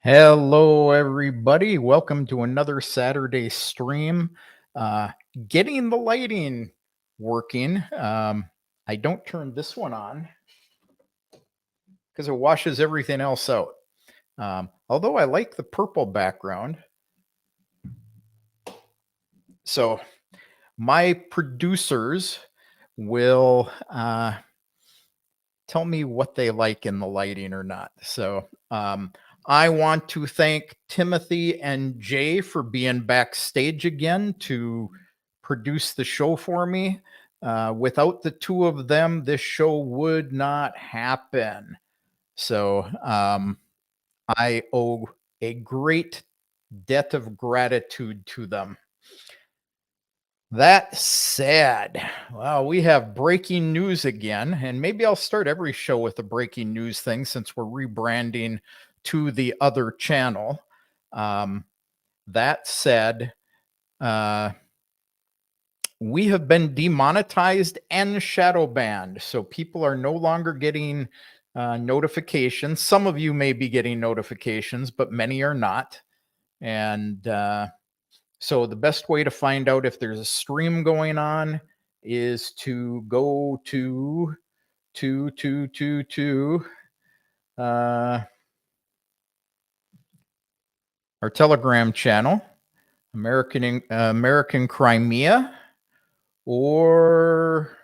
Hello, everybody. Welcome to another Saturday stream. Uh, Getting the lighting working. I don't turn this one on because it washes everything else out. Although I like the purple background. So my producers will tell me what they like in the lighting or not. So I want to thank Timothy and Jay for being backstage again to produce the show for me. Without the two of them, this show would not happen. So I owe a great debt of gratitude to them. That said, well, we have breaking news again, and maybe I'll start every show with a breaking news thing since we're rebranding to the other channel. That said, we have been demonetized and shadow banned, so people are no longer getting notifications. Some of you may be getting notifications, but many are not. And so the best way to find out if there's a stream going on is to go to our Telegram channel, American Crimea, or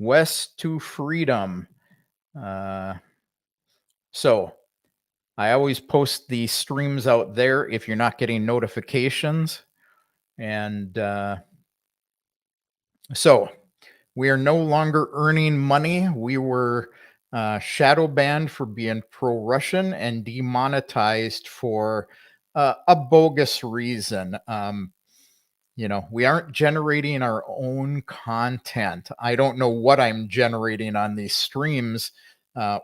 West to Freedom. So I always post the streams out there if you're not getting notifications. And so we are no longer earning money. We were shadow banned for being pro-Russian and demonetized for a bogus reason. We aren't generating our own content. I don't know what I'm generating on these streams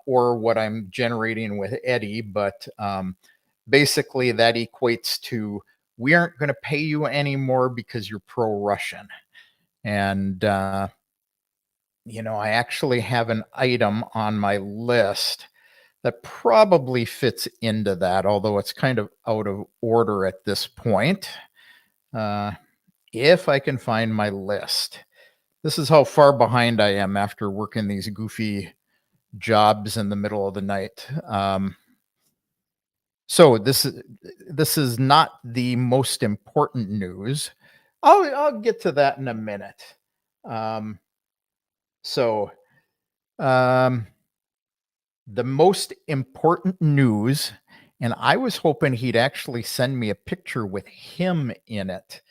or what I'm generating with Eddie, but basically that equates to we aren't going to pay you anymore because you're pro-Russian. And, I actually have an item on my list that probably fits into that, although it's kind of out of order at this point. If I can find my list. This is how far behind I am after working these goofy jobs in the middle of the night. So this is not the most important news. I'll get to that in a minute. The most important news, and I was hoping he'd actually send me a picture with him in it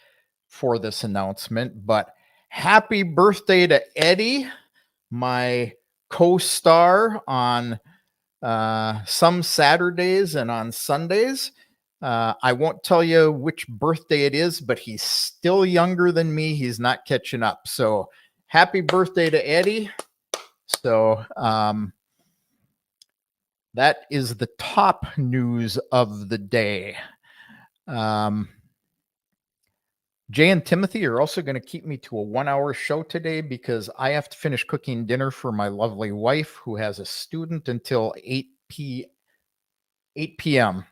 for this announcement, but happy birthday to Eddie, my co-star on some Saturdays and on Sundays. I won't tell you which birthday it is, but he's still younger than me. He's not catching up. So happy birthday to Eddie. So that is the top news of the day. Jay and Timothy are also going to keep me to a 1-hour show today because I have to finish cooking dinner for my lovely wife who has a student until 8 p.m.,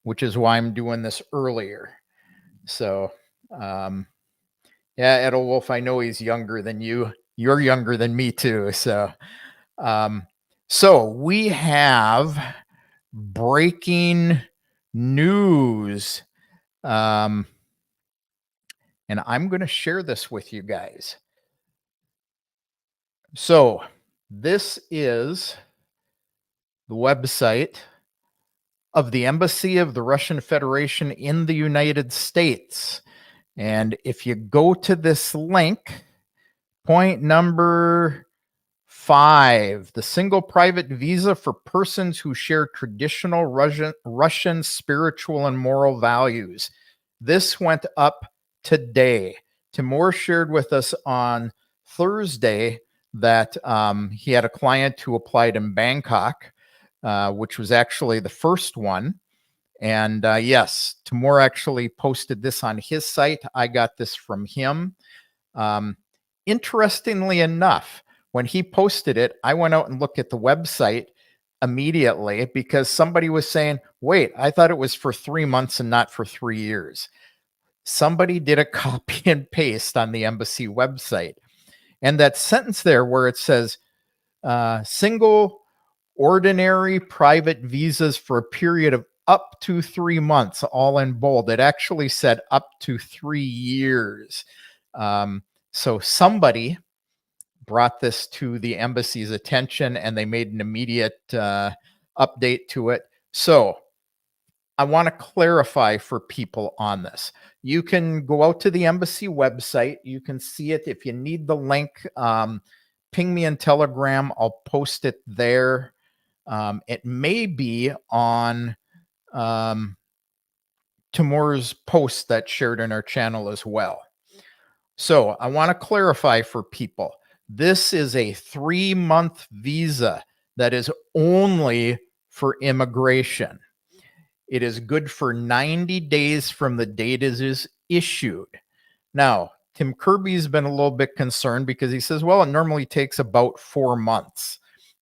which is why I'm doing this earlier. So, yeah, Edelwolf, I know he's younger than you. You're younger than me too. So we have breaking news. And I'm going to share this with you guys. So this is the website of the Embassy of the Russian Federation in the United States. And if you go to this link, point number 5, the single private visa for persons who share traditional Russian spiritual and moral values. This went up today. Timur shared with us on Thursday that he had a client who applied in Bangkok, which was actually the first one. And yes, Timur actually posted this on his site. I got this from him. Interestingly enough, when he posted it, I went out and looked at the website. immediately because somebody was saying, wait, I thought it was for 3 months and not for 3 years. Somebody did a copy and paste on the embassy website. And that sentence there where it says single ordinary private visas for a period of up to 3 months, all in bold, it actually said up to 3 years. So somebody brought this to the embassy's attention and they made an immediate update to it. So I want to clarify for people on this. You can go out to the embassy website. You can see it. If you need the link, ping me in Telegram. I'll post it there. It may be on Timur's post that's shared in our channel as well. So I want to clarify for people. This is a 3-month visa that is only for immigration. It is good for 90 days from the date it is issued. Now, Tim Kirby's been a little bit concerned because he says, well, it normally takes about 4 months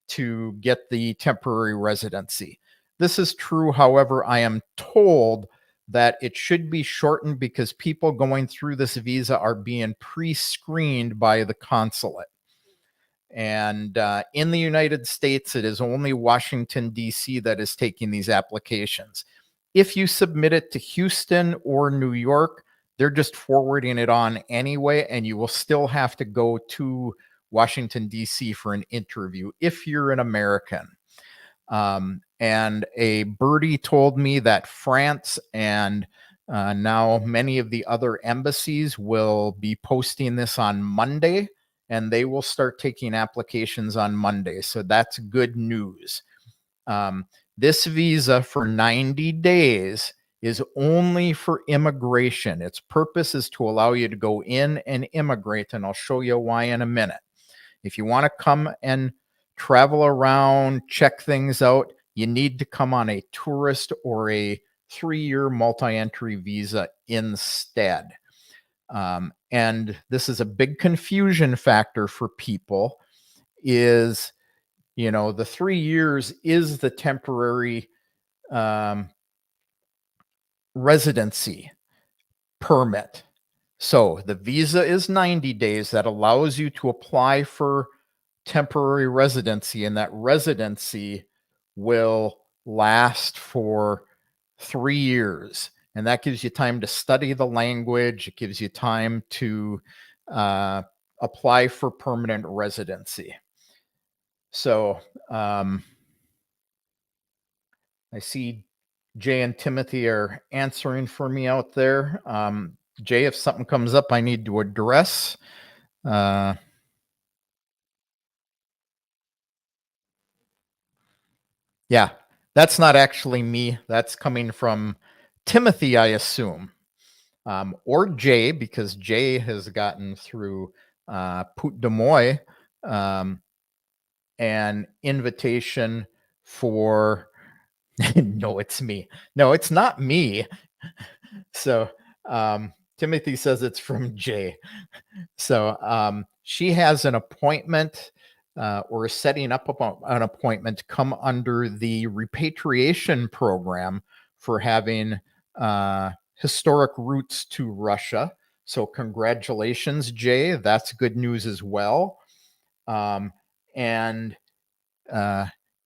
to get the temporary residency. This is true. However, I am told that it should be shortened because people going through this visa are being pre-screened by the consulate. And in the United States, it is only Washington, D.C. that is taking these applications. If you submit it to Houston or New York, they're just forwarding it on anyway, and you will still have to go to Washington, D.C. for an interview if you're an American. And a birdie told me that France and now many of the other embassies will be posting this on Monday, and they will start taking applications on Monday. So that's good news. This visa for 90 days is only for immigration. Its purpose is to allow you to go in and immigrate, and I'll show you why in a minute. If you want to come and travel around, check things out, you need to come on a tourist or a 3-year multi-entry visa instead. And this is a big confusion factor for people is, you know, the 3 years is the temporary residency permit. So the visa is 90 days that allows you to apply for temporary residency, and that residency will last for 3 years. And that gives you time to study the language. It gives you time to apply for permanent residency. So I see Jay and Timothy are answering for me out there. Jay, if something comes up I need to address, yeah, that's not actually me. That's coming from Timothy, I assume, or Jay, because Jay has gotten through Put de Moy an invitation for. No, it's me. No, it's not me. So Timothy says it's from Jay. So she has an appointment or setting up an appointment to come under the repatriation program for having historic roots to Russia. So congratulations, Jay. That's good news as well. And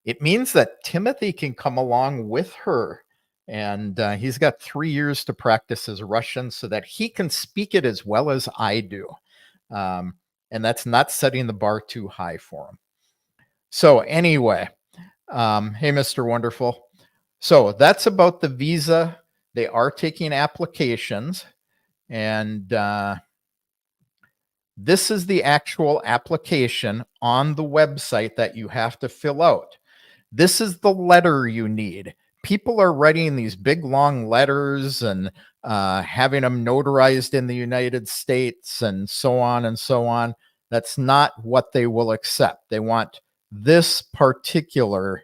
it means that Timothy can come along with her. And he's got 3 years to practice his Russian so that he can speak it as well as I do. And that's not setting the bar too high for him. So anyway, hey, Mr. Wonderful. So that's about the visa. They are taking applications. And this is the actual application on the website that you have to fill out. This is the letter you need. People are writing these big long letters and having them notarized in the United States and so on and so on. That's not what they will accept. They want this particular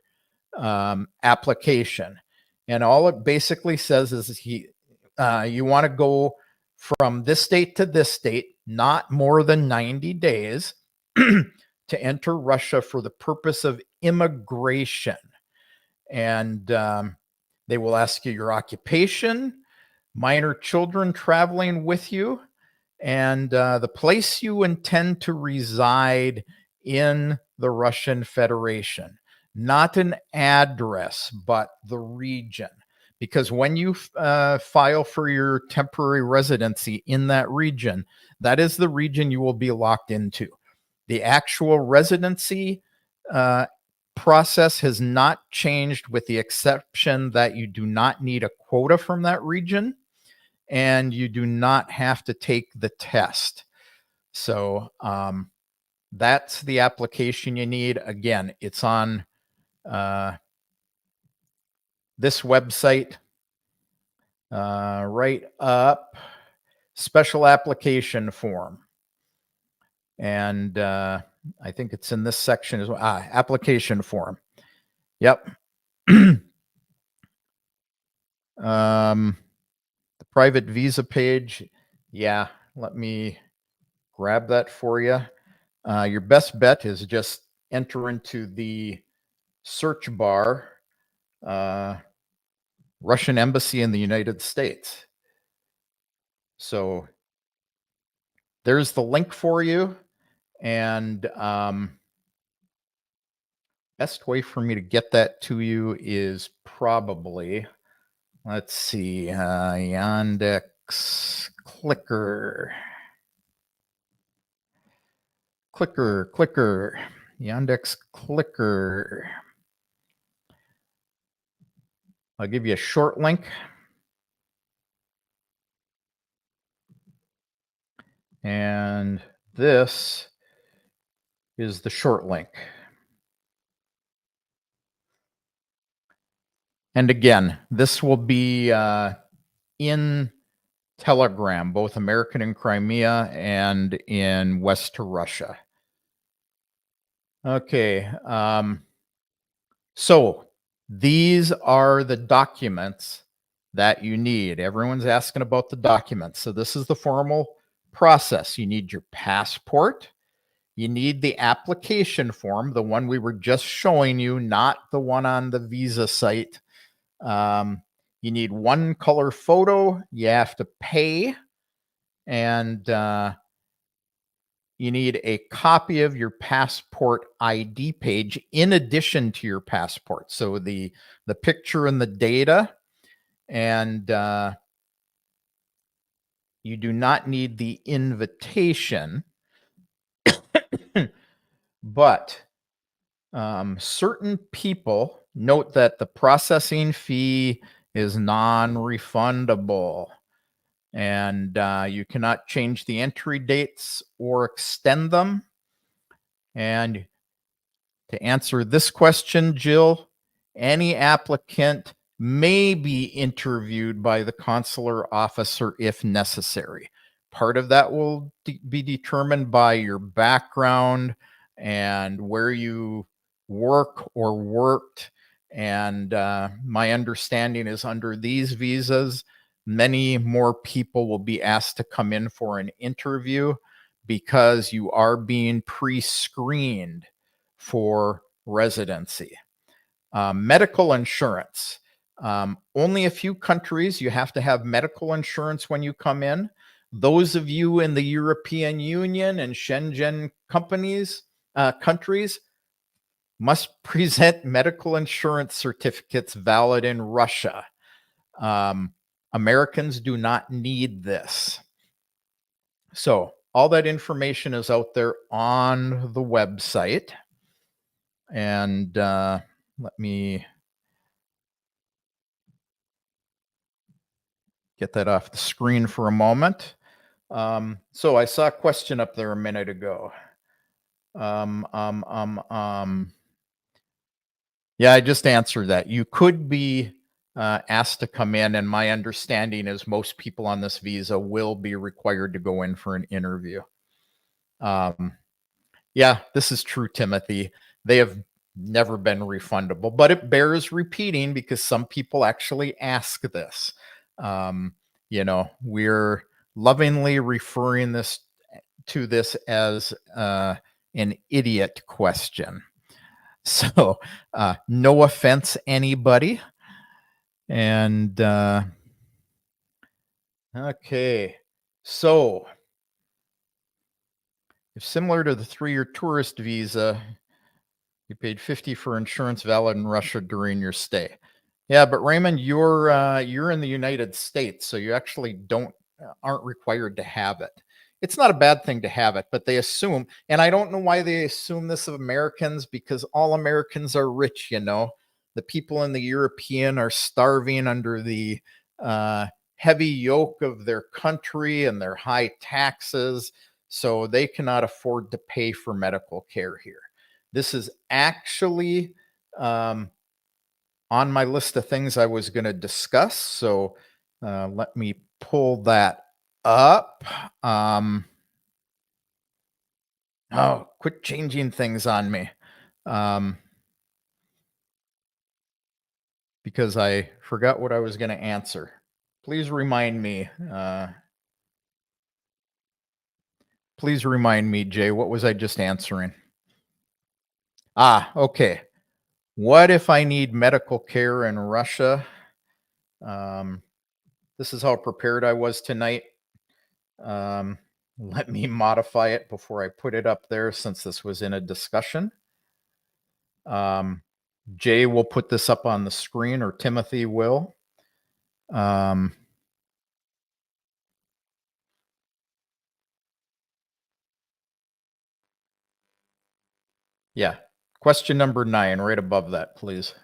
application. And all it basically says is you want to go from this date to this date, not more than 90 days, to enter Russia for the purpose of immigration. and they will ask you your occupation, minor children traveling with you, and the place you intend to reside in the Russian Federation. Not an address, but the region. Because when you file for your temporary residency in that region, that is the region you will be locked into. The actual residency process has not changed, with the exception that you do not need a quota from that region and you do not have to take the test. So that's the application you need. Again, it's on this website right up, special application form. And I think it's in this section as well. Application form. Yep. The private visa page. Yeah, let me grab that for you. Your best bet is just enter into the search bar Russian Embassy in the United States. So there's the link for you. And best way for me to get that to you is probably, let's see, Yandex clicker, Yandex clicker. I'll give you a short link. And this is the short link. And again, this will be in Telegram, both American in Crimea and in West Russia. Okay. So these are the documents that you need. Everyone's asking about the documents. So this is the formal process. You need your passport. You need the application form, the one we were just showing you, not the one on the visa site. You need one color photo. You have to pay. And you need a copy of your passport ID page in addition to your passport. So the picture and the data. And you do not need the invitation. But certain people note that the processing fee is non-refundable, and you cannot change the entry dates or extend them. And to answer this question, Jill, any applicant may be interviewed by the consular officer if necessary. Part of that will be determined by your background and where you work or worked. And my understanding is under these visas, many more people will be asked to come in for an interview because you are being pre-screened for residency. Medical insurance. Only a few countries you have to have medical insurance when you come in. Those of you in the European Union and Schengen countries must present medical insurance certificates valid in Russia. Americans do not need this. So all that information is out there on the website. And let me get that off the screen for a moment. So I saw a question up there a minute ago. Yeah, I just answered that. You could be asked to come in, and my understanding is most people on this visa will be required to go in for an interview. Yeah, this is true, Timothy. They have never been refundable, but it bears repeating because some people actually ask this. We're lovingly referring to this as an idiot question. So, no offense, anybody. And okay, so if similar to the 3-year tourist visa, you paid 50 for insurance valid in Russia during your stay. Yeah, but Raymond, you're in the United States, so you actually don't aren't required to have it. It's not a bad thing to have it, but they assume, and I don't know why they assume this of Americans, because all Americans are rich, you know. The people in the European are starving under the uh, heavy yoke of their country and their high taxes, so they cannot afford to pay for medical care here. This is actually um, on my list of things I was going to discuss. So let me pull that up. Um, oh, quit changing things on me, um, because I forgot what I was going to answer. Please remind me. Please remind me, Jay. What was I just answering? Okay. What if I need medical care in Russia? Um, this is how prepared I was tonight. Um, Let me modify it before I put it up there, since this was in a discussion. Um, Jay will put this up on the screen, or Timothy will. Um, yeah. Question number 9, right above that, please.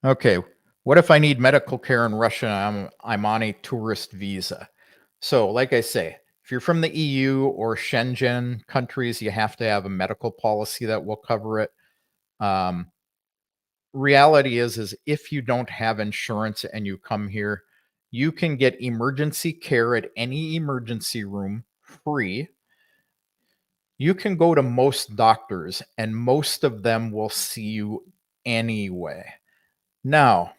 Okay. What if I need medical care in Russia and I'm on a tourist visa? So, like I say, if you're from the EU or Schengen countries, you have to have a medical policy that will cover it. Um, Reality is if you don't have insurance and you come here, you can get emergency care at any emergency room free. You can go to most doctors and most of them will see you anyway. Now,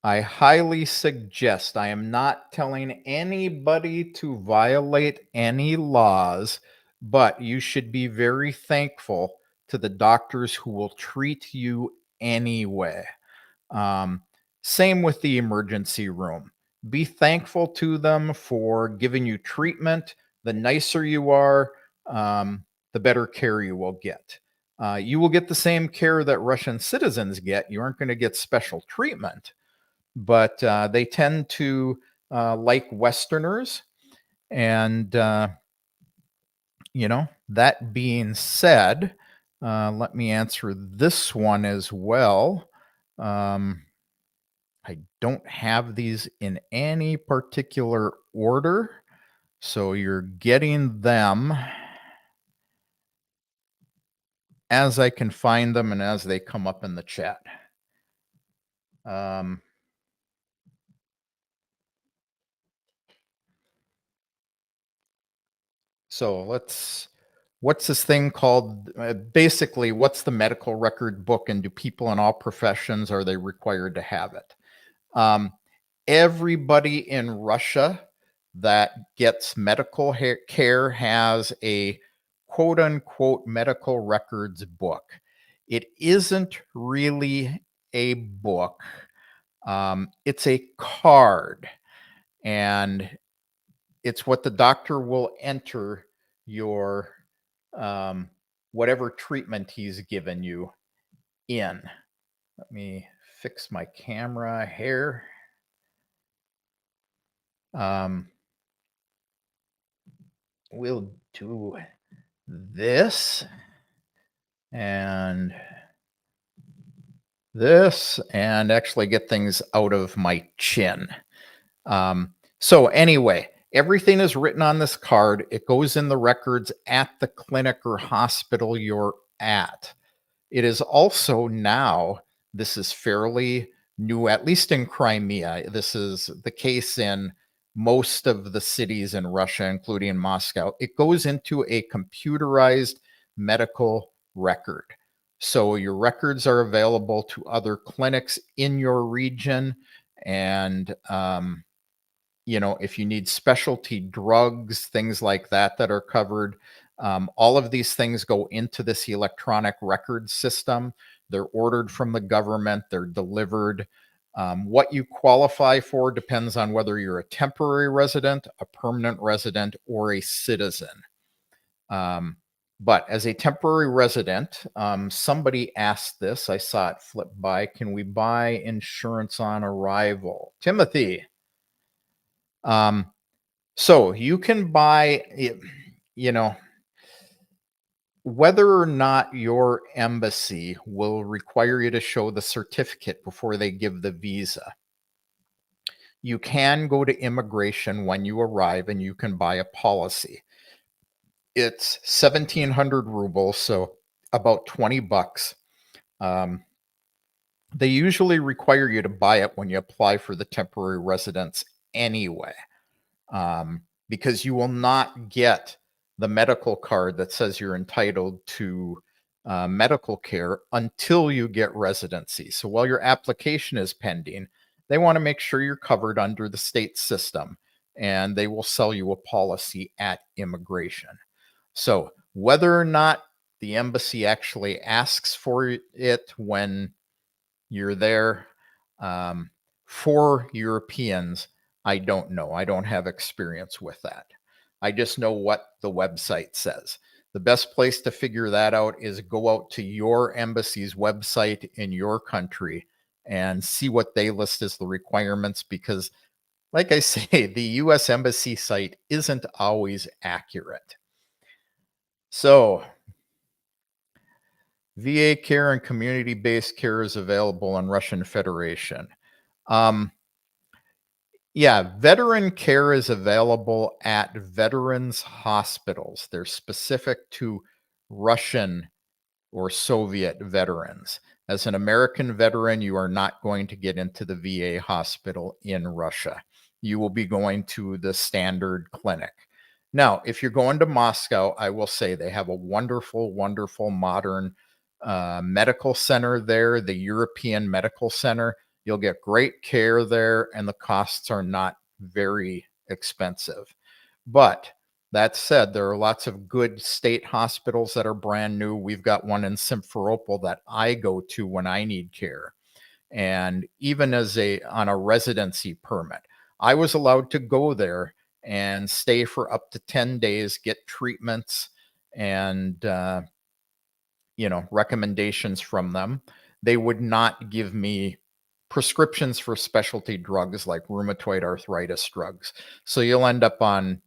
I highly suggest, I am not telling anybody to violate any laws, but you should be very thankful to the doctors who will treat you anyway. Um, Same with the emergency room. Be thankful to them for giving you treatment. The nicer you are, the better care you will get. You will get the same care that Russian citizens get. You aren't going to get special treatment, but they tend to like Westerners. And, that being said, let me answer this one as well. Um, I don't have these in any particular order, so you're getting them as I can find them and as they come up in the chat. Um, so what's this thing called? Basically, what's the medical record book, and do people in all professions, are they required to have it? Um, Everybody in Russia that gets medical care has a quote unquote medical records book. It isn't really a book, it's a card, and it's what the doctor will enter your whatever treatment he's given you in. Let me fix my camera here. Um, we'll do this and this and actually get things out of my chin. So anyway, everything is written on this card. It goes in the records at the clinic or hospital you're at. It is also now, this is fairly new, at least in Crimea. This is the case in most of the cities in Russia, including Moscow. It goes into a computerized medical record. So your records are available to other clinics in your region. And if you need specialty drugs, things like that that are covered, all of these things go into this electronic record system. They're ordered from the government, they're delivered. What you qualify for depends on whether you're a temporary resident, a permanent resident, or a citizen. But as a temporary resident, somebody asked this. I saw it flip by. Can we buy insurance on arrival? Timothy. So you can buy, whether or not your embassy will require you to show the certificate before they give the visa. You can go to immigration when you arrive and you can buy a policy. It's 1,700 rubles, so about 20 bucks. They usually require you to buy it when you apply for the temporary residence anyway, because you will not get the medical card that says you're entitled to medical care until you get residency. So while your application is pending, they want to make sure you're covered under the state system, and they will sell you a policy at immigration. So whether or not the embassy actually asks for it when you're there, for Europeans, I don't know. I don't have experience with that. I just know what the website says. The best place to figure that out is go out to your embassy's website in your country and see what they list as the requirements, because like I say, the US Embassy site isn't always accurate. So VA care and community-based care is available in Russian Federation. Yeah, veteran care is available at veterans hospitals. They're specific to Russian or Soviet veterans. As an American veteran, you are not going to get into the VA hospital in Russia. You will be going to the standard clinic. Now, if you're going to Moscow, I will say they have a wonderful, wonderful modern medical center there, the European Medical Center. You'll get great care there, and the costs are not very expensive. But that said, there are lots of good state hospitals that are brand new. We've got one in Simferopol that I go to when I need care. And even on a residency permit, I was allowed to go there and stay for up to 10 days, get treatments and recommendations from them. They would not give me prescriptions for specialty drugs like rheumatoid arthritis drugs. So you'll end up on,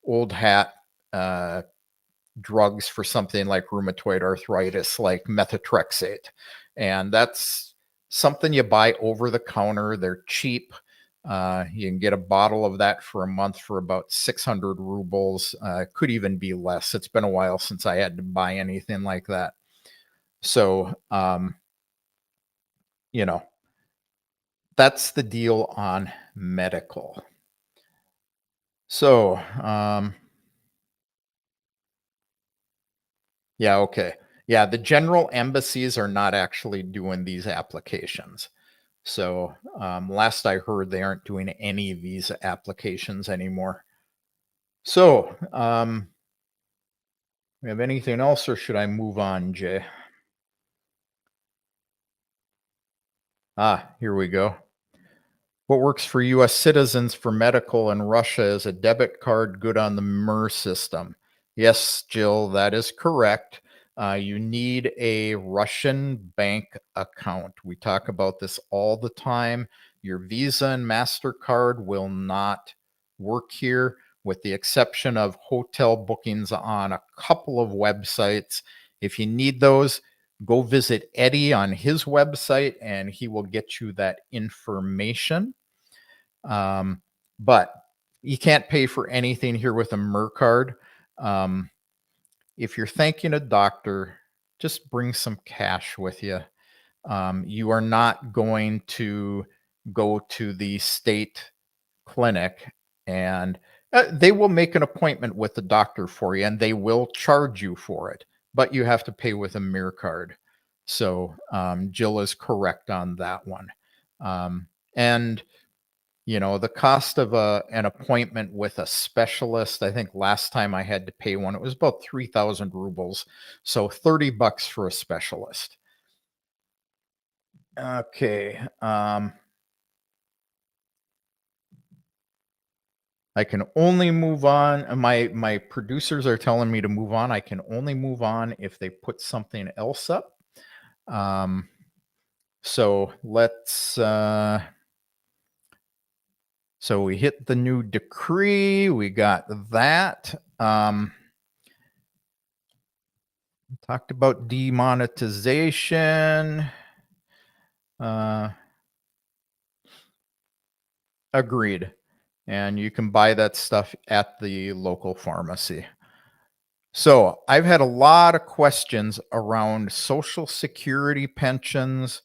old hat drugs for something like rheumatoid arthritis, like methotrexate. And that's something you buy over the counter. They're cheap. You can get a bottle of that for a month for about 600 rubles. Could even be less. It's been a while since I had to buy anything like that. So, that's the deal on medical. So, yeah, okay. Yeah, the general embassies are not actually doing these applications. So, last I heard, they aren't doing any visa applications anymore. So, we have anything else, or should I move on, Jay? Here we go. What works for US citizens for medical in Russia is a debit card good on the MER system. Yes, Jill, that is correct. You need a Russian bank account. We talk about this all the time. Your Visa and MasterCard will not work here, with the exception of hotel bookings on a couple of websites. If you need those, go visit Eddie on his website and he will get you that information. But you can't pay for anything here with a MER card. If you're thanking a doctor, just bring some cash with you. You are not going to go to the state clinic and they will make an appointment with the doctor for you and they will charge you for it, but you have to pay with a MER card. So Jill is correct on that one. And the cost of an appointment with a specialist, I think last time I had to pay one, it was about 3,000 rubles. So $30 for a specialist. Okay. I can only move on. My producers are telling me to move on. I can only move on if they put something else up. So let's so we hit the new decree. We got that. Talked about demonetization. Agreed. And you can buy that stuff at the local pharmacy. So I've had a lot of questions around Social Security pensions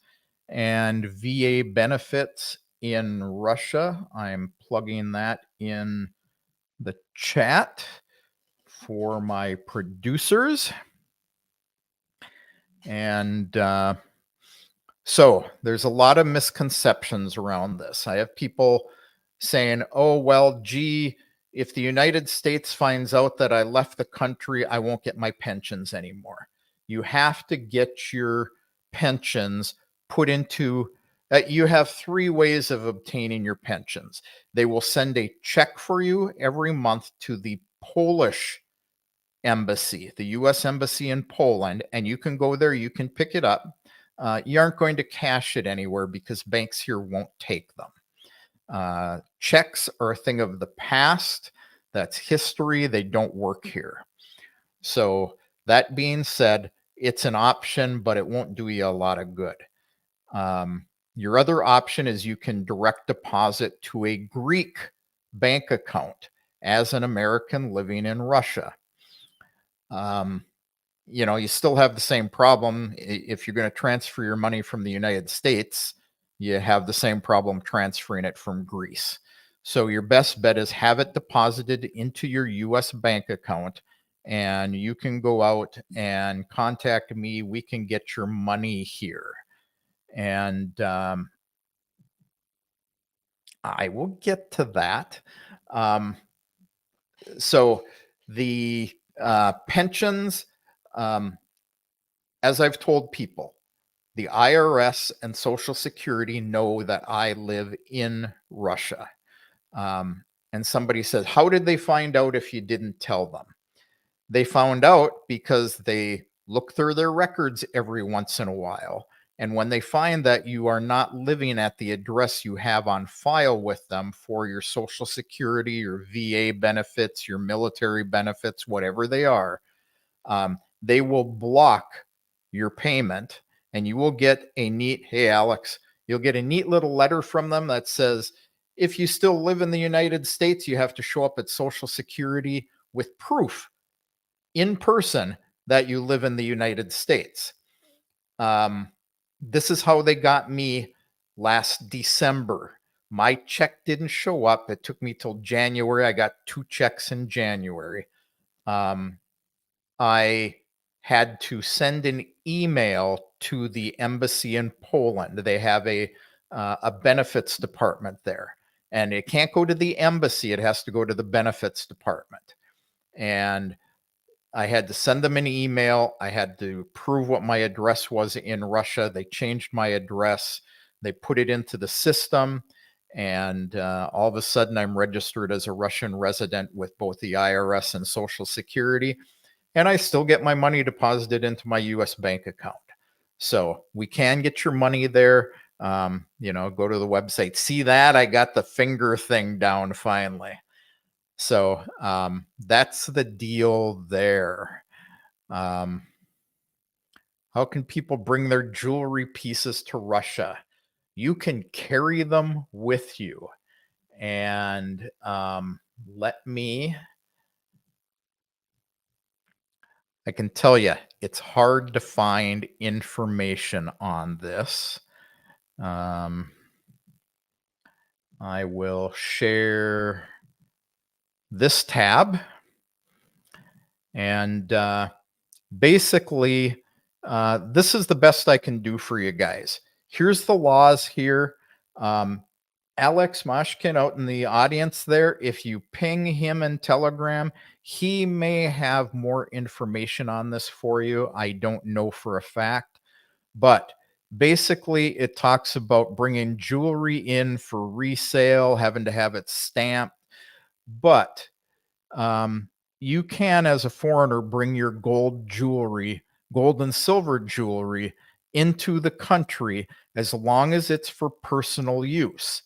and VA benefits in Russia. I'm plugging that in the chat for my producers. And so there's a lot of misconceptions around this. I have people saying, oh, well, gee, if the United States finds out that I left the country, I won't get my pensions anymore. You have to get your pensions put into, you have 3 ways of obtaining your pensions. They will send a check for you every month to the Polish embassy, the U.S. embassy in Poland, and you can go there, you can pick it up. You aren't going to cash it anywhere because banks here won't take them. Checks are a thing of the past. That's history. They don't work here. So that being said, it's an option, but it won't do you a lot of good. Your other option is you can direct deposit to a Greek bank account as an American living in Russia. You still have the same problem. If you're going to transfer your money from the United States, you have the same problem transferring it from Greece. So your best bet is have it deposited into your US bank account, and you can go out and contact me. We can get your money here. And I will get to that. So the pensions, as I've told people, the IRS and Social Security know that I live in Russia. And somebody says, how did they find out if you didn't tell them? They found out because they look through their records every once in a while. And when they find that you are not living at the address you have on file with them for your Social Security, your VA benefits, your military benefits, whatever they are, they will block your payment, and you will get a neat, hey, Alex, you'll get a neat little letter from them that says, if you still live in the United States, you have to show up at Social Security with proof in person that you live in the United States. This is how they got me last December. My check didn't show up. It took me till January. I got 2 checks in January. I had to send an email to the embassy in Poland. They have a benefits department there, and it can't go to the embassy. It has to go to the benefits department. And I had to send them an email. I had to prove what my address was in Russia. They changed my address. They put it into the system. And all of a sudden, I'm registered as a Russian resident with both the IRS and Social Security. And I still get my money deposited into my US bank account. So we can get your money there. Go to the website. See that? I got the finger thing down finally. So that's the deal there. How can people bring their jewelry pieces to Russia? You can carry them with you. And I can tell you, it's hard to find information on this. I will share this tab. And basically, this is the best I can do for you guys. Here's the laws here. Alex Moshkin out in the audience there, if you ping him in Telegram, he may have more information on this for you. I don't know for a fact, but basically it talks about bringing jewelry in for resale, having to have it stamped, but um, you can, as a foreigner, bring your gold and silver jewelry into the country as long as it's for personal use.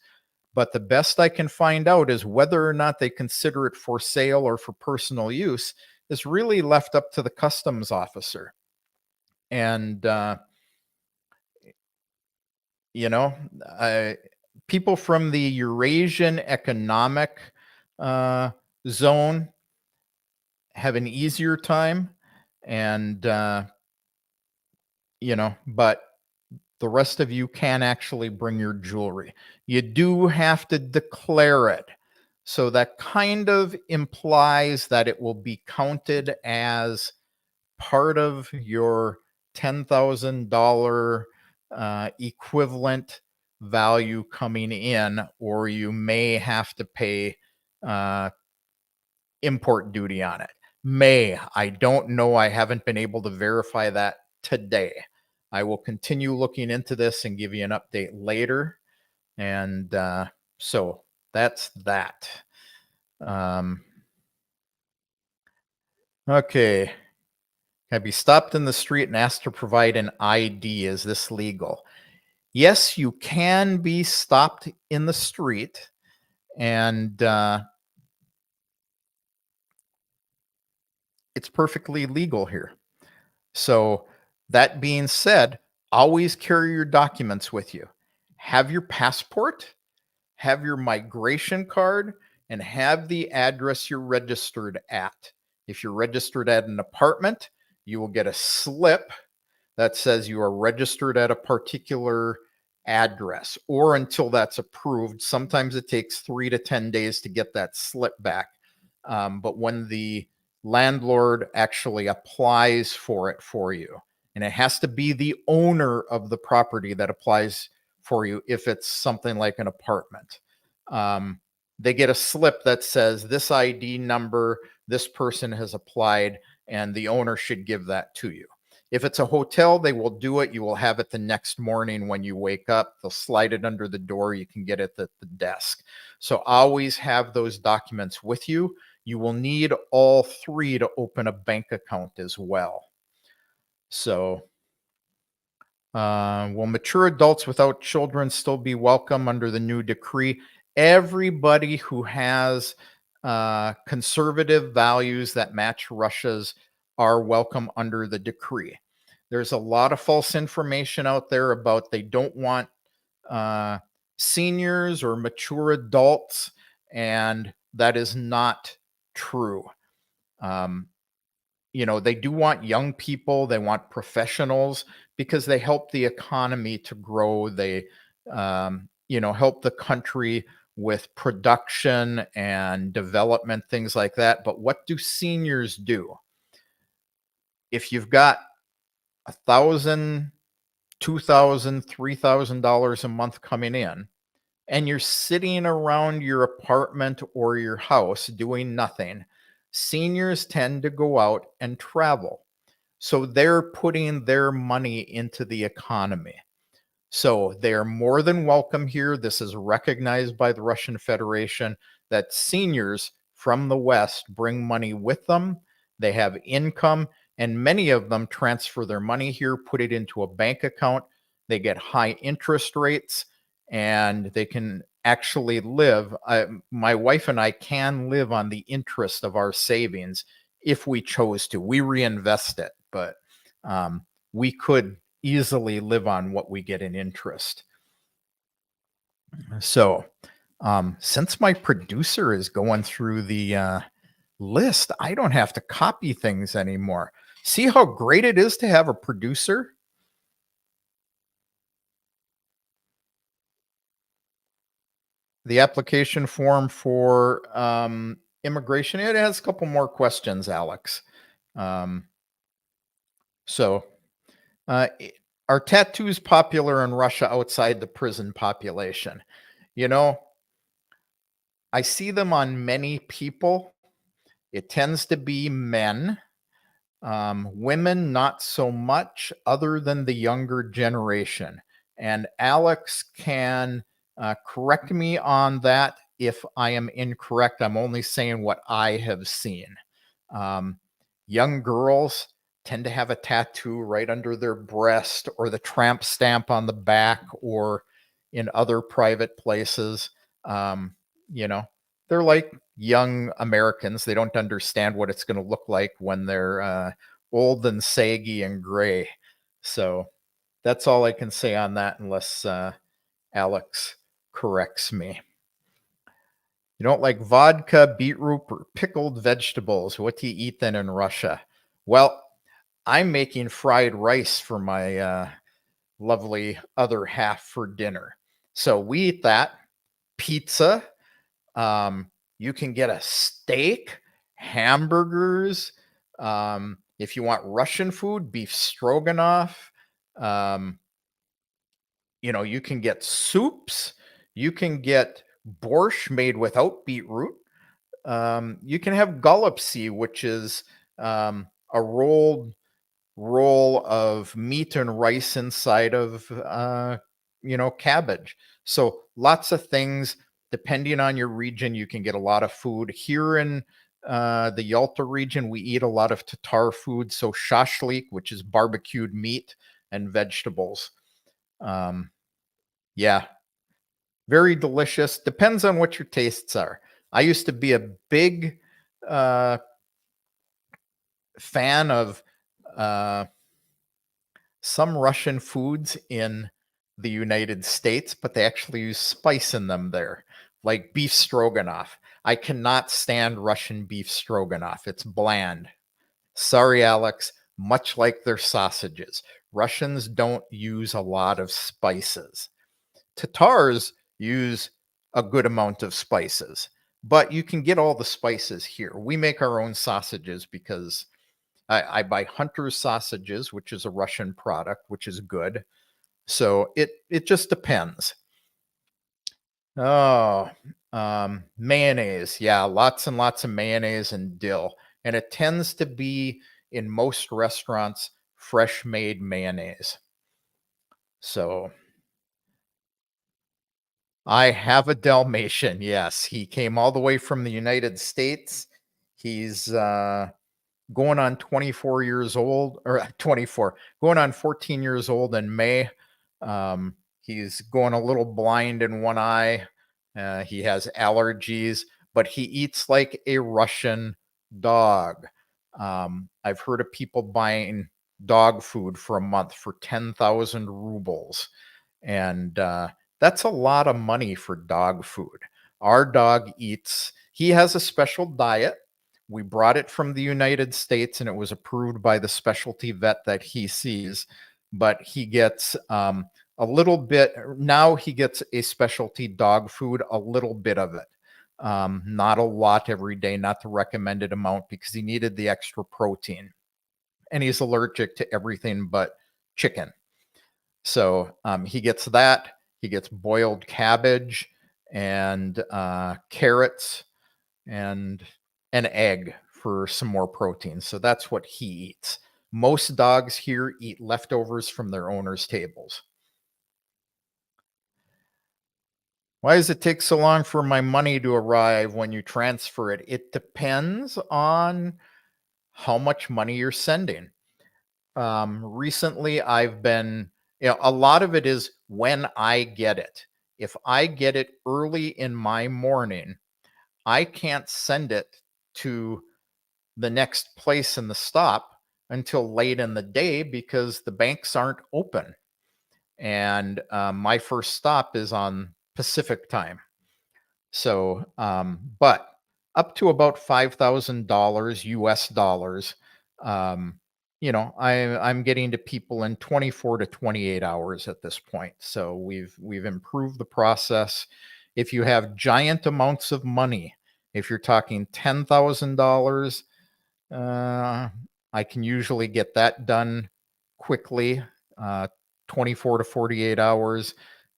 But the best I can find out is whether or not they consider it for sale or for personal use is really left up to the customs officer. And, you know, people from the Eurasian Economic uh, Zone have an easier time. And, but the rest of you can actually bring your jewelry. You do have to declare it. So that kind of implies that it will be counted as part of your $10,000 equivalent value coming in, or you may have to pay uh, import duty on it. I don't know. I haven't been able to verify that today. I will continue looking into this and give you an update later. And so that's that. Okay. Can I be stopped in the street and asked to provide an ID? Is this legal? Yes, you can be stopped in the street, and it's perfectly legal here. So, that being said, always carry your documents with you. Have your passport, have your migration card, and have the address you're registered at. If you're registered at an apartment, you will get a slip that says you are registered at a particular address, or until that's approved. Sometimes it takes 3 to 10 days to get that slip back. But when the landlord actually applies for it for you, and it has to be the owner of the property that applies for you if it's something like an apartment. They get a slip that says this ID number, this person has applied, and the owner should give that to you. If it's a hotel, they will do it. You will have it the next morning when you wake up. They'll slide it under the door. You can get it at the desk. So always have those documents with you. You will need all three to open a bank account as well. So, will mature adults without children still be welcome under the new decree? Everybody who has conservative values that match Russia's are welcome under the decree. There's a lot of false information out there about they don't want seniors or mature adults, and that is not true. They do want young people, they want professionals because they help the economy to grow. They, help the country with production and development, things like that. But what do seniors do? If you've got $1,000, $2,000, $3,000 a month coming in, and you're sitting around your apartment or your house doing nothing, seniors tend to go out and travel. So they're putting their money into the economy. So they are more than welcome here. This is recognized by the Russian Federation that seniors from the West bring money with them. They have income, and many of them transfer their money here, put it into a bank account. They get high interest rates, and they can actually live. My wife and I can live on the interest of our savings if we chose to. We reinvest it, but we could easily live on what we get in interest. So, since my producer is going through the list, I don't have to copy things anymore. See how great it is to have a producer? The application form for immigration, it has a couple more questions, Alex. So, are tattoos popular in Russia outside the prison population? You know, I see them on many people. It tends to be men. Women, not so much, other than the younger generation. And Alex can correct me on that if I am incorrect. I'm only saying what I have seen. Um, Young girls tend to have a tattoo right under their breast or the tramp stamp on the back or in other private places. Um, you know, they're like young Americans. They don't understand what it's going to look like when they're old and saggy and gray. So that's all I can say on that, unless Alex corrects me. You don't like vodka, beetroot, or pickled vegetables. What do you eat then in Russia? Well, I'm making fried rice for my lovely other half for dinner. So we eat that. Pizza. Um, you can get a steak, hamburgers. If you want Russian food, beef stroganoff. Um, you can get soups. You can get borscht made without beetroot. You can have golubtsi, which is a roll of meat and rice inside of cabbage. So lots of things. Depending on your region, you can get a lot of food. Here in the Yalta region, we eat a lot of Tatar food. So shashlik, which is barbecued meat and vegetables. Yeah, very delicious. Depends on what your tastes are. I used to be a big uh, fan of uh, some Russian foods in the United States, but they actually use spice in them there, like beef stroganoff. I cannot stand Russian beef stroganoff. It's bland. Sorry, Alex, much like their sausages. Russians don't use a lot of spices. Tatars use a good amount of spices, but you can get all the spices here. We make our own sausages because I buy Hunter's sausages, which is a Russian product, which is good. So it just depends. Oh, mayonnaise. Yeah, lots and lots of mayonnaise and dill. And it tends to be in most restaurants fresh made mayonnaise. So I have a Dalmatian. Yes, he came all the way from the United States. He's going on 24 years old, or 24, going on 14 years old in May. He's going a little blind in one eye. He has allergies, but he eats like a Russian dog. I've heard of people buying dog food for a month for 10,000 rubles. And that's a lot of money for dog food. Our dog eats, he has a special diet. We brought it from the United States and it was approved by the specialty vet that he sees. But he gets a little bit, now he gets a specialty dog food, a little bit of it. Not a lot every day, not the recommended amount because he needed the extra protein. And he's allergic to everything but chicken. So he gets that. He gets boiled cabbage and carrots and an egg for some more protein. So that's what he eats. Most dogs here eat leftovers from their owners' tables. Why does it take so long for my money to arrive when you transfer it? It depends on how much money you're sending. Recently, I've been, a lot of it is when I get it. If I get it early in my morning, I can't send it to the next place in the stop until late in the day because the banks aren't open. And my first stop is on Pacific time. So, but up to about $5,000 US dollars, um, I'm getting to people in 24 to 28 hours at this point. So we've improved the process. If you have giant amounts of money, if you're talking $10,000, I can usually get that done quickly, uh, 24 to 48 hours.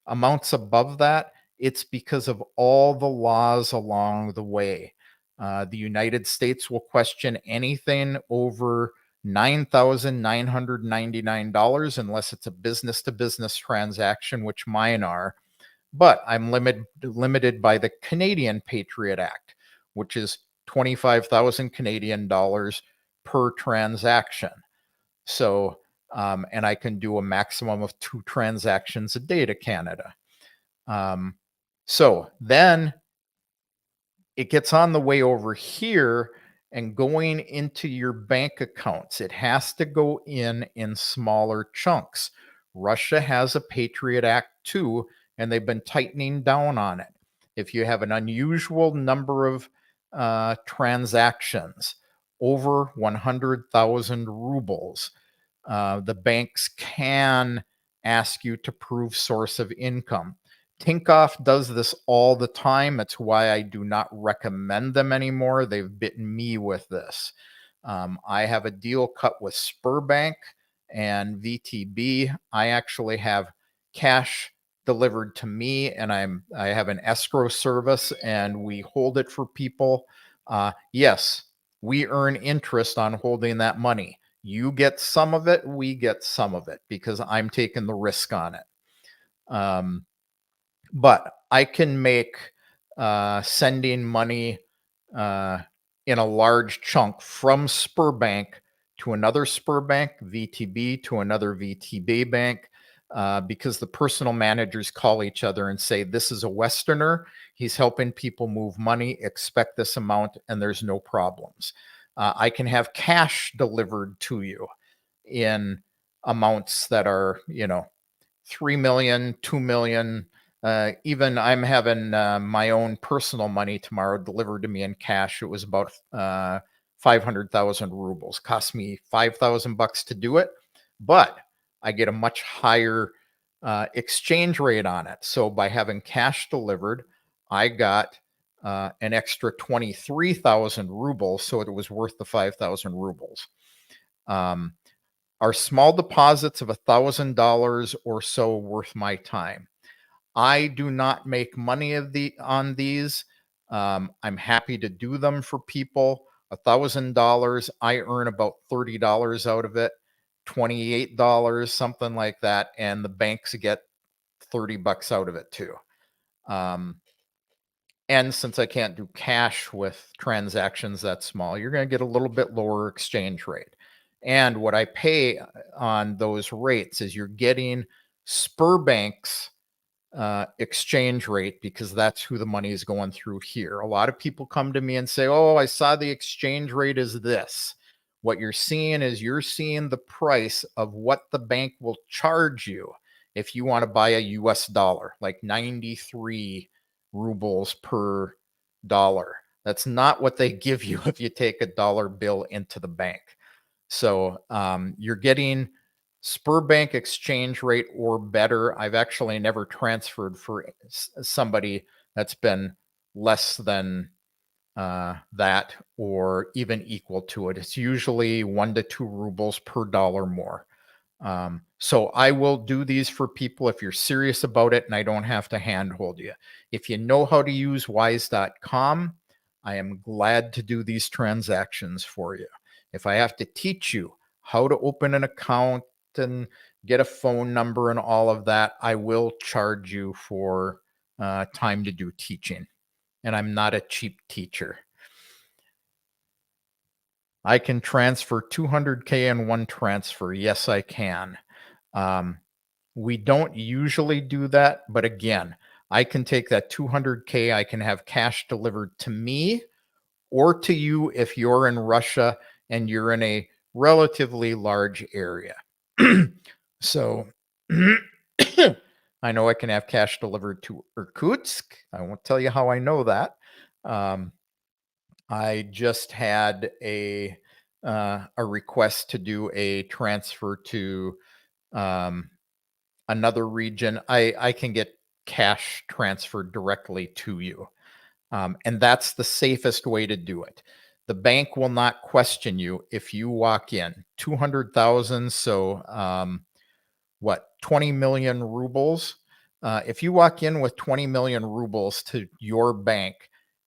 Amounts above that, It's because of all the laws along the way. The United States will question anything over $9,999 unless it's a business to business transaction, which mine are. But I'm limited by the Canadian Patriot Act, which is 25,000 Canadian dollars per transaction. So, and I can do a maximum of 2 transactions a day to Canada. So then it gets on the way over here and going into your bank accounts. It has to go in smaller chunks. Russia has a Patriot Act too, and they've been tightening down on it. If you have an unusual number of transactions over 100,000 rubles, the banks can ask you to prove source of income. Tinkoff does this all the time. It's why I do not recommend them anymore. They've bitten me with this. I have a deal cut with Sberbank and VTB. I actually have cash delivered to me, and I have an escrow service, and we hold it for people. Yes, we earn interest on holding that money. You get some of it, we get some of it because I'm taking the risk on it. But I can make sending money in a large chunk from Sberbank to another Sberbank, VTB to another VTB bank, because the personal managers call each other and say, this is a Westerner. He's helping people move money, expect this amount, and there's no problems. I can have cash delivered to you in amounts that are, 3 million, 2 million. Even I'm having my own personal money tomorrow delivered to me in cash. It was about 500,000 rubles. Cost me $5,000 to do it, but I get a much higher exchange rate on it. So by having cash delivered, I got an extra 23,000 rubles. So it was worth the 5,000 rubles. Are small deposits of $1,000 or so worth my time? I do not make money on these. I'm happy to do them for people. $1,000, I earn about $30 out of it, $28, something like that, and the banks get $30 out of it too. And since I can't do cash with transactions that small, you're going to get a little bit lower exchange rate. And what I pay on those rates is you're getting Sberbank's exchange rate because that's who the money is going through here. A lot of people come to me and say, oh, I saw the exchange rate is this. What you're seeing is you're seeing the price of what the bank will charge you if you want to buy a US dollar, like 93 rubles per dollar. That's not what they give you if you take a dollar bill into the bank. So you're getting Sberbank exchange rate or better. I've actually never transferred for somebody that's been less than that or even equal to it. It's usually 1 to 2 rubles per dollar more. So I will do these for people if you're serious about it and I don't have to handhold you. If you know how to use wise.com, I am glad to do these transactions for you. If I have to teach you how to open an account and get a phone number and all of that, I will charge you for time to do teaching. And I'm not a cheap teacher. I can transfer 200K in one transfer. Yes, I can. We don't usually do that, but again, I can take that 200K, I can have cash delivered to me or to you if you're in Russia and you're in a relatively large area. So I know I can have cash delivered to Irkutsk. I won't tell you how I know that. I just had a request to do a transfer to another region. I can get cash transferred directly to you. And that's the safest way to do it. The bank will not question you if you walk in 200,000. So, 20 million rubles. If you walk in with 20 million rubles to your bank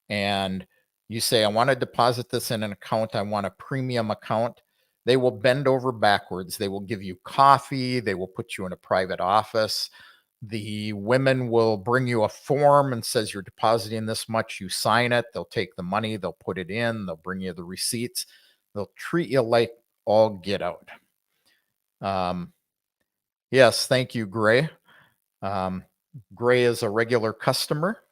and you say, I want to deposit this in an account, I want a premium account, they will bend over backwards. They will give you coffee, they will put you in a private office. The women will bring you a form and says you're depositing this much, you sign it, they'll take the money, they'll put it in, they'll bring you the receipts, they'll treat you like all get out. Yes, thank you, Gray. Gray is a regular customer.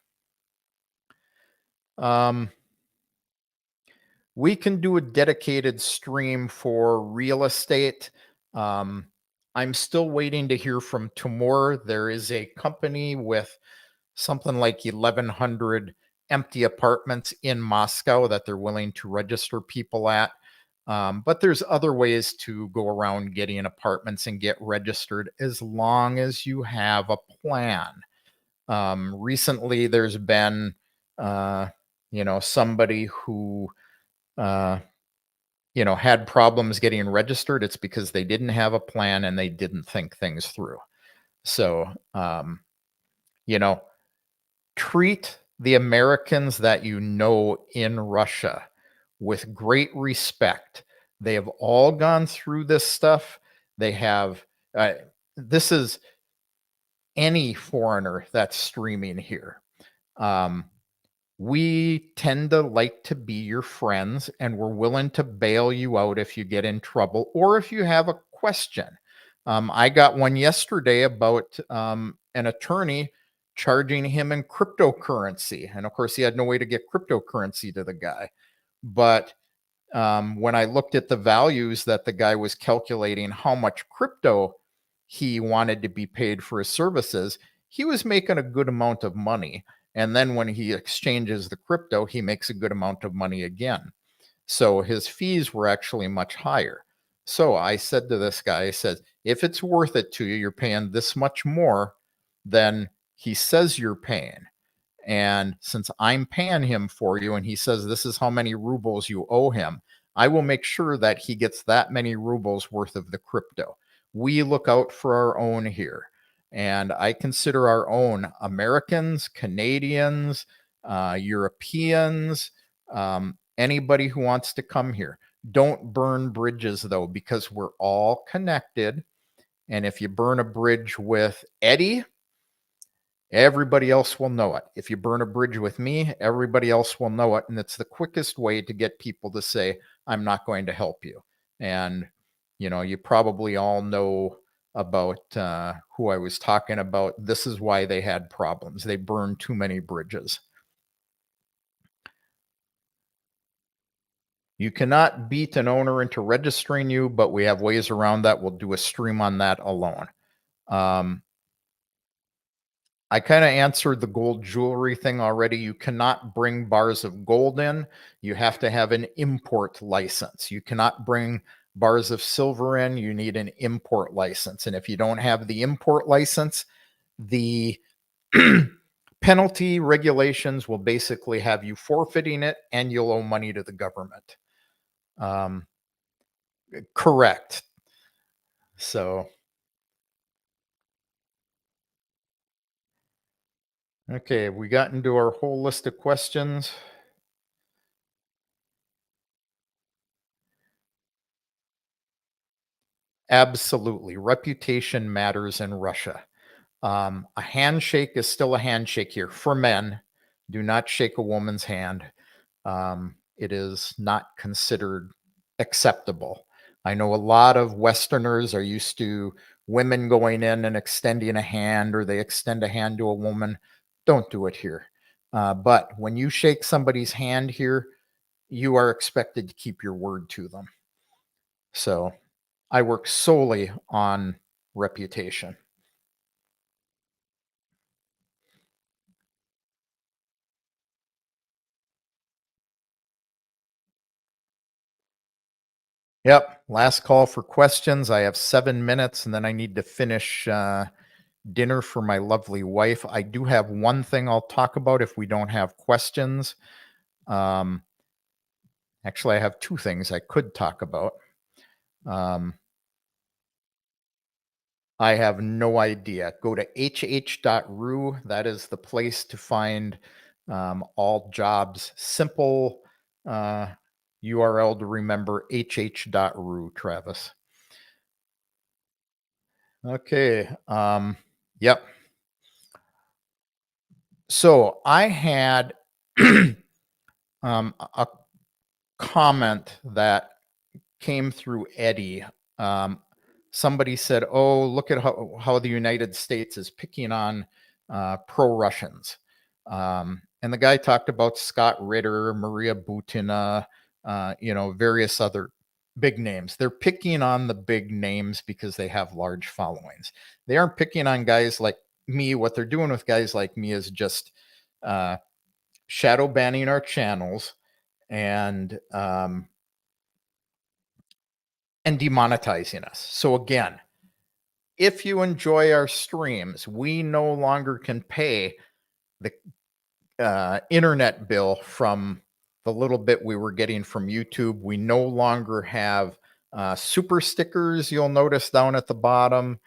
We can do a dedicated stream for real estate. I'm still waiting to hear from Timur. There is a company with something like 1,100 empty apartments in Moscow that they're willing to register people at. But there's other ways to go around getting apartments and get registered as long as you have a plan. Recently, there's been, somebody who, had problems getting registered. It's because they didn't have a plan and they didn't think things through. So, you know, treat the Americans that you know in Russia with great respect. They have all gone through this stuff. They have, this is any foreigner that's streaming here. We tend to like to be your friends and we're willing to bail you out if you get in trouble or if you have a question. I got one yesterday about an attorney charging him in cryptocurrency. And of course, he had no way to get cryptocurrency to the guy. But when I looked at the values that the guy was calculating, how much crypto he wanted to be paid for his services, he was making a good amount of money. And then when he exchanges the crypto, he makes a good amount of money again. So his fees were actually much higher. So I said to this guy, I said, if it's worth it to you, you're paying this much more than he says you're paying. And since I'm paying him for you and he says this is how many rubles you owe him, I will make sure that he gets that many rubles worth of the crypto. We look out for our own here. And I consider our own Americans, Canadians, Europeans, anybody who wants to come here. Don't burn bridges, though, because we're all connected. And if you burn a bridge with Eddie, everybody else will know it. If you burn a bridge with me, everybody else will know it. And it's the quickest way to get people to say, I'm not going to help you. And, you probably all know about who I was talking about. This is why they had problems. They burned too many bridges. You cannot beat an owner into registering you, but we have ways around that. We'll do a stream on that alone. I kind of answered the gold jewelry thing already. You cannot bring bars of gold in. You have to have an import license. You cannot bring bars of silver in. You need an import license. And if you don't have the import license, the penalty regulations will basically have you forfeiting it and you'll owe money to the government. Correct. So, okay, we got into our whole list of questions. Absolutely. Reputation matters in Russia. A handshake is still a handshake here for men. Do not shake a woman's hand. It is not considered acceptable. I know a lot of Westerners are used to women going in and extending a hand, or they extend a hand to a woman. Don't do it here. But when you shake somebody's hand here, you are expected to keep your word to them. So I work solely on reputation. Yep. Last call for questions. I have 7 minutes and then I need to finish dinner for my lovely wife. I do have one thing I'll talk about if we don't have questions. Um, actually, I have two things I could talk about. I have no idea. Go to hh.ru. That is the place to find all jobs. Simple URL to remember, hh.ru, Travis. Okay. Yep. So I had a comment that came through Eddie. Somebody said, "Oh, look at how the United States is picking on pro-Russians," and the guy talked about Scott Ritter, Maria Butina, various other big names. They're picking on the big names because they have large followings. They aren't picking on guys like me. What they're doing with guys like me is just uh, shadow banning our channels and demonetizing us. So again, if you enjoy our streams, we no longer can pay the internet bill from the little bit we were getting from YouTube. We no longer have super stickers, you'll notice down at the bottom.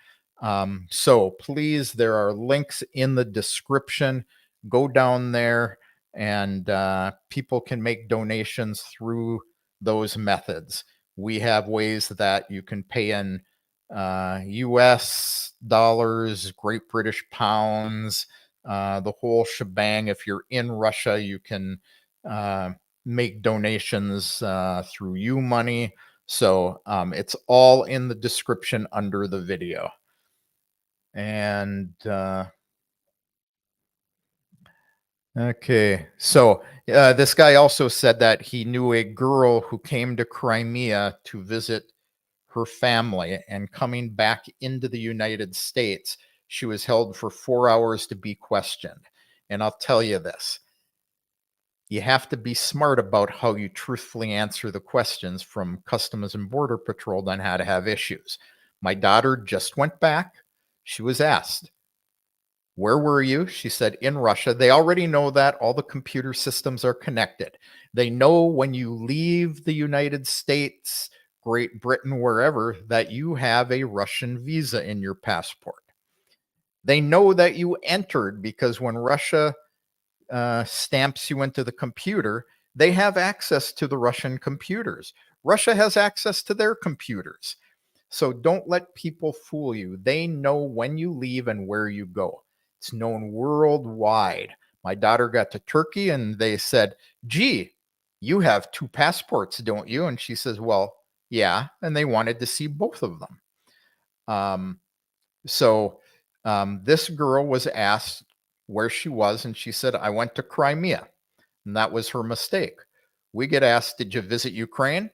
So please, there are links in the description. Go down there and people can make donations through those methods. We have ways that you can pay in US dollars, Great British pounds, the whole shebang. If you're in Russia, you can make donations through UMoney. So it's all in the description under the video. And okay, so this guy also said that he knew a girl who came to Crimea to visit her family, and coming back into the United States, she was held for 4 hours to be questioned. And I'll tell you this, you have to be smart about how you truthfully answer the questions from Customs and Border Patrol on how to have issues. My daughter just went back. She was asked, "Where were you?" She said, "In Russia." They already know that. All the computer systems are connected. They know when you leave the United States, Great Britain, wherever, that you have a Russian visa in your passport. They know that you entered because when Russia stamps you into the computer, they have access to the Russian computers. Russia has access to their computers. So don't let people fool you. They know when you leave and where you go. It's known worldwide. My daughter got to Turkey and they said, "Gee, you have 2 passports, don't you?" And she says, "Well, yeah." And they wanted to see both of them. So this girl was asked where she was, and she said, "I went to Crimea." And that was her mistake. We get asked, "Did you visit Ukraine?"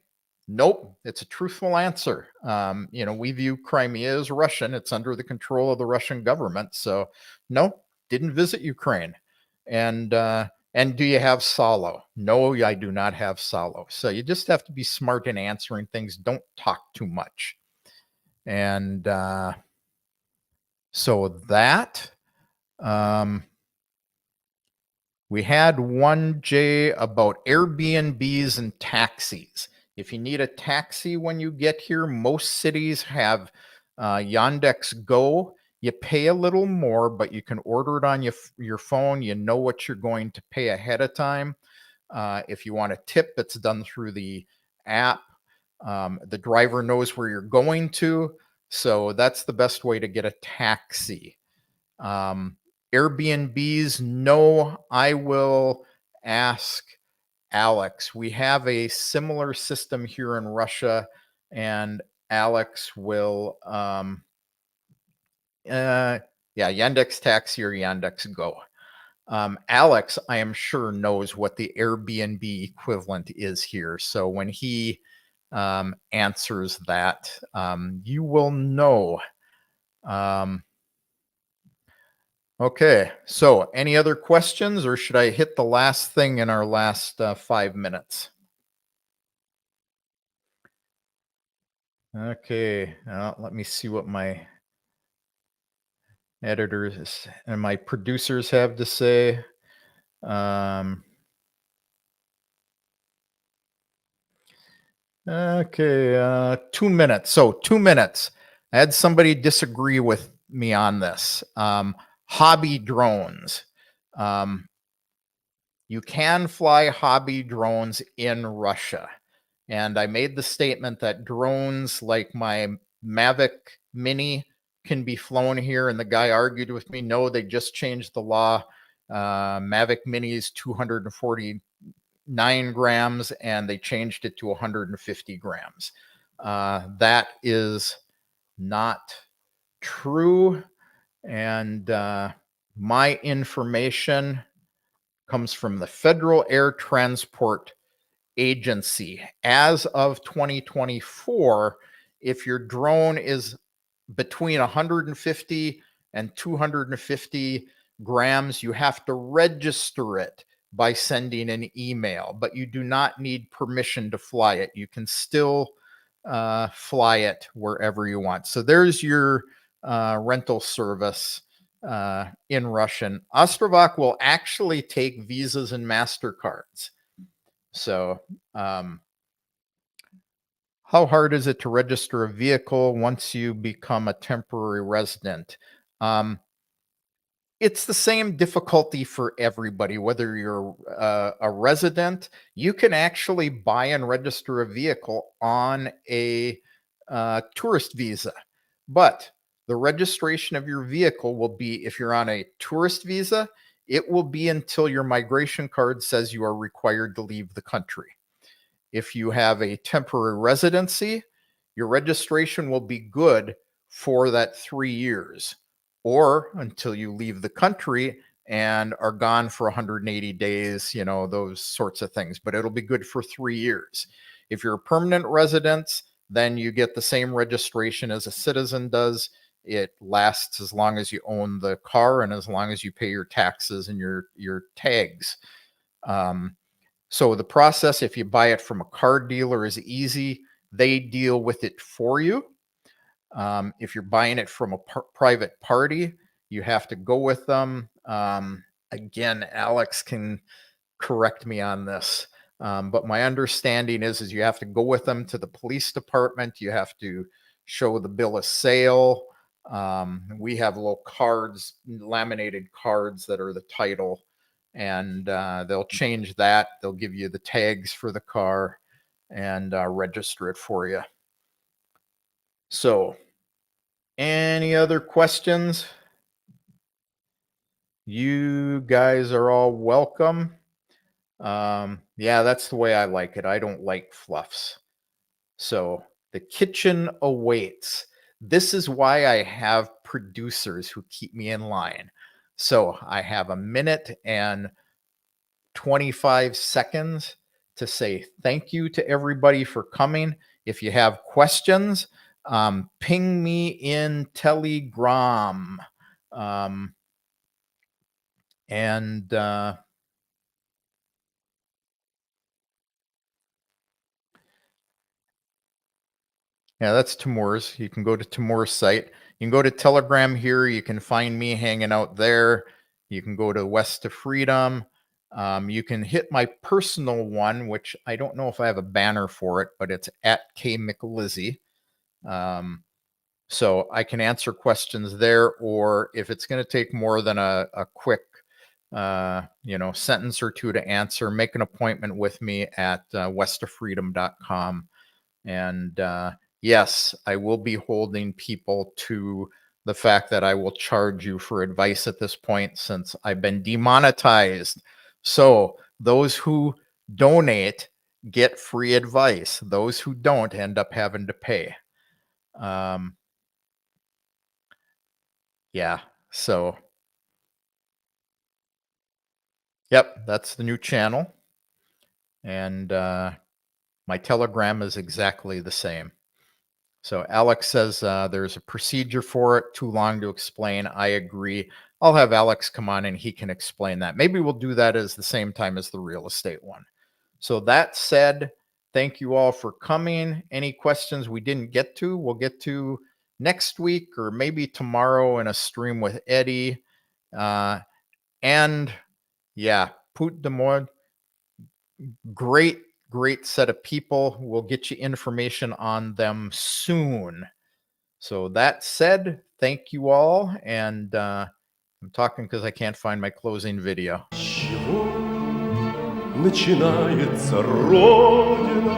Nope, it's a truthful answer. We view Crimea as Russian. It's under the control of the Russian government. So, no, didn't visit Ukraine. And do you have Salo? No, I do not have Salo. So you just have to be smart in answering things. Don't talk too much. And so that we had one, Jay, about Airbnbs and taxis. If you need a taxi when you get here, most cities have Yandex Go. You pay a little more, but you can order it on your phone. You know what you're going to pay ahead of time. If you want a tip, it's done through the app. The driver knows where you're going to. So that's the best way to get a taxi. Airbnbs, no, I will ask Alex. We have a similar system here in Russia, and Alex will, Yandex Taxi or Yandex Go. Alex, I am sure, knows what the Airbnb equivalent is here. So when he answers that, you will know. Okay, so any other questions, or should I hit the last thing in our last 5 minutes? Okay, let me see what my editors and my producers have to say. Okay, 2 minutes. So 2 minutes. I had somebody disagree with me on this. Hobby drones. You can fly hobby drones in Russia. And I made the statement that drones like my Mavic Mini can be flown here. And the guy argued with me, no, they just changed the law. Mavic Mini is 249 grams and they changed it to 150 grams. That is not true. And my information comes from the Federal Air Transport Agency. As of 2024, if your drone is between 150 and 250 grams, you have to register it by sending an email, but you do not need permission to fly it. You can still fly it wherever you want. So there's your rental service in Russian. Ostrovok will actually take Visas and MasterCards. So how hard is it to register a vehicle once you become a temporary resident? It's the same difficulty for everybody, whether you're a resident. You can actually buy and register a vehicle on a tourist visa, but the registration of your vehicle will be, if you're on a tourist visa, it will be until your migration card says you are required to leave the country. If you have a temporary residency, your registration will be good for that 3 years or until you leave the country and are gone for 180 days, you know, those sorts of things, but it'll be good for 3 years. If you're a permanent resident, then you get the same registration as a citizen does. It lasts as long as you own the car and as long as you pay your taxes and your tags. So the process, if you buy it from a car dealer, is easy. They deal with it for you. If you're buying it from a private party, you have to go with them. Again, Alex can correct me on this. But my understanding is you have to go with them to the police department. You have to show the bill of sale. We have little cards, laminated cards that are the title, and they'll change that. They'll give you the tags for the car and register it for you. So, any other questions? You guys are all welcome. Yeah, that's the way I like it. I don't like fluffs. So the kitchen awaits. This is why I have producers who keep me in line. So I have a minute and 25 seconds to say thank you to everybody for coming. If you have questions, ping me in Telegram. Yeah, that's Timur's. You can go to Timur's site. You can go to Telegram here. You can find me hanging out there. You can go to West of Freedom. You can hit my personal one, which I don't know if I have a banner for it, but it's at K McLizzy. So I can answer questions there, or if it's going to take more than a quick, sentence or two to answer, make an appointment with me at westoffreedom.com. And yes, I will be holding people to the fact that I will charge you for advice at this point since I've been demonetized. So those who donate get free advice. Those who don't end up having to pay. Yeah, so yep, that's the new channel. And my Telegram is exactly the same. So Alex says there's a procedure for it, too long to explain. I agree. I'll have Alex come on and he can explain that. Maybe we'll do that as the same time as the real estate one. So that said, thank you all for coming. Any questions we didn't get to, we'll get to next week or maybe tomorrow in a stream with Eddie. And yeah, Put de Mord, great set of people. We'll get you information on them soon. So that said, thank you all. And I'm talking because I can't find my closing video. С чего начинается Родина?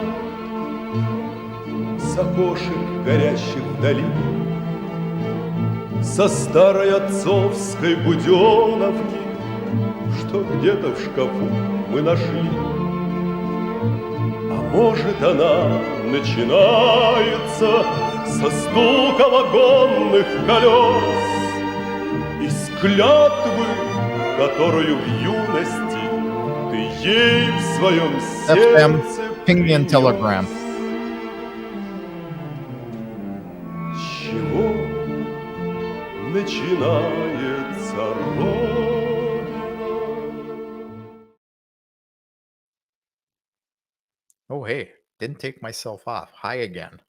С окошек, горящих вдали, со старой отцовской буденовки, что где-то в шкафу мы нашли. А может, она начинается со стука вагонных колес, из клятвы, которую в юности ты ей в своем FM, сердце ping me in принес. Telegram. С чего начинается Родина? Oh, hey, didn't take myself off. Hi again.